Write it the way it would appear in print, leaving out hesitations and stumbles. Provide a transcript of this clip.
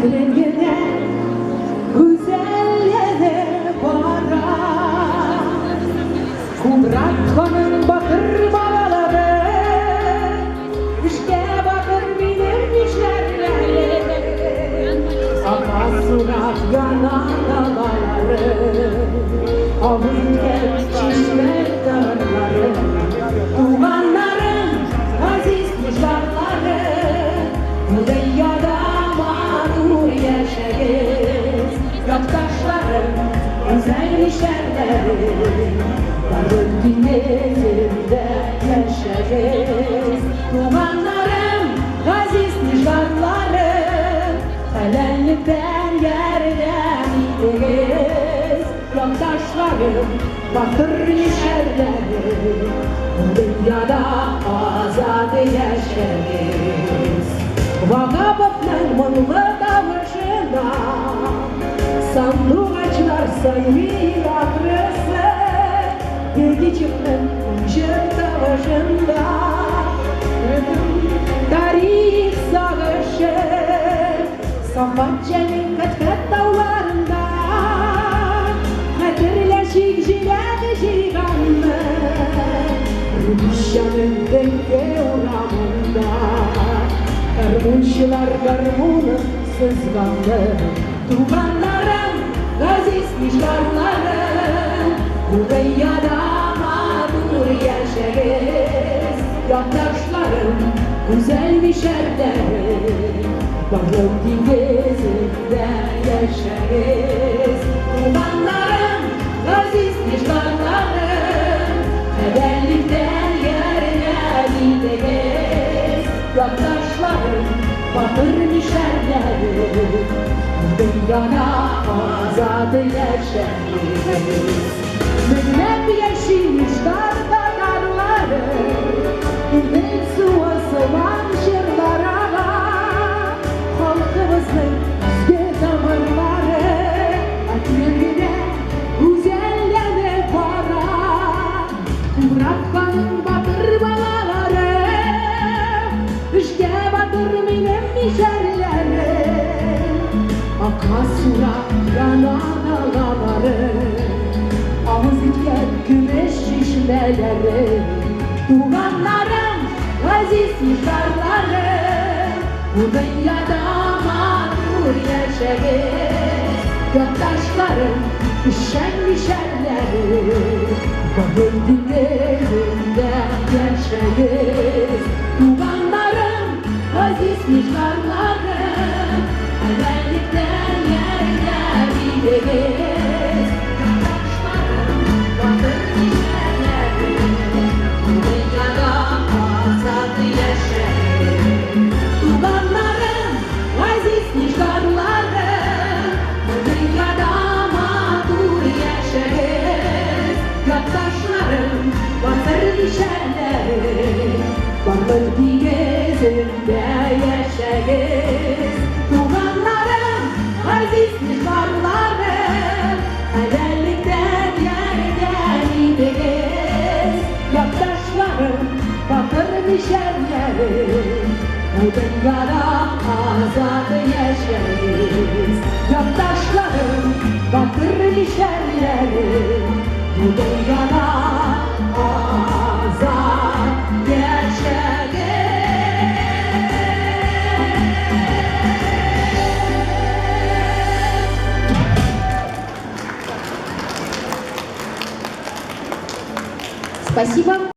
rengine güzelliğe bara Kubratkanın bakır balaları İşte bakır benim işlerleri Ama surat yanan dağları Havuz gel çişme dağları Dumanların aziz nişanları Müdeyyada mağdur yaşayız Yoktaşların güzel işlerleri Varın dinlerinde yaşayız Dumanların aziz nişanları Helenlikten yerden gideriz Yoktaşların bakır nişanları Dünyada azad yaşayız Vagabotlar mınlı davışına Sandık açlar sayı adresi Yedi çıktın jır davışında Tarih savaşı Sabatçe'nin kat dağlarında Hatırlaşık jilet jiganlı Rübüşyanın denge uğramında Karmunşular karmunu sızganlı Tuğanların aziz nişanların Müdeyyada mağdur yaşarız Yoktaşların güzel nişanları Bağlık denizinde yaşarız Tuğanların aziz nişanların Hedellikten yerine gideriz Yoktaşların bakır nişanları Dünyada azad yaşarız Münnep yaşayış darda darları Ümmet suya sıvan şırlara Halkımızın yüzge damarları Atlerine güzelliğe para Bırakmanın bakır balaları İşte bakır benim işerleri Akasura yanan dağları Ağız itken güneş şişmeleri Dumanların aziz nişanları Bu dünyada mağdur yaşarız Göktaşların düşen nişanları Bağır dinlerinde yaşarız Dumanların aziz nişanları Helallikten yerler gideriz Göktaşların bakır nişanları Bu dünyada azad yaşarız Dumanların aziz nişanları Bu dünyada mağdur yaşarız Göktaşların bakır nişanları Bakır denizinde yaşarız Dumanların aziz nişanları Helallikten yerden gideriz Yoktaşların bakır nişanları Bu dünyada azad yaşarız Yoktaşların bakır nişanları Bu dünyada azad yaşarız Спасибо.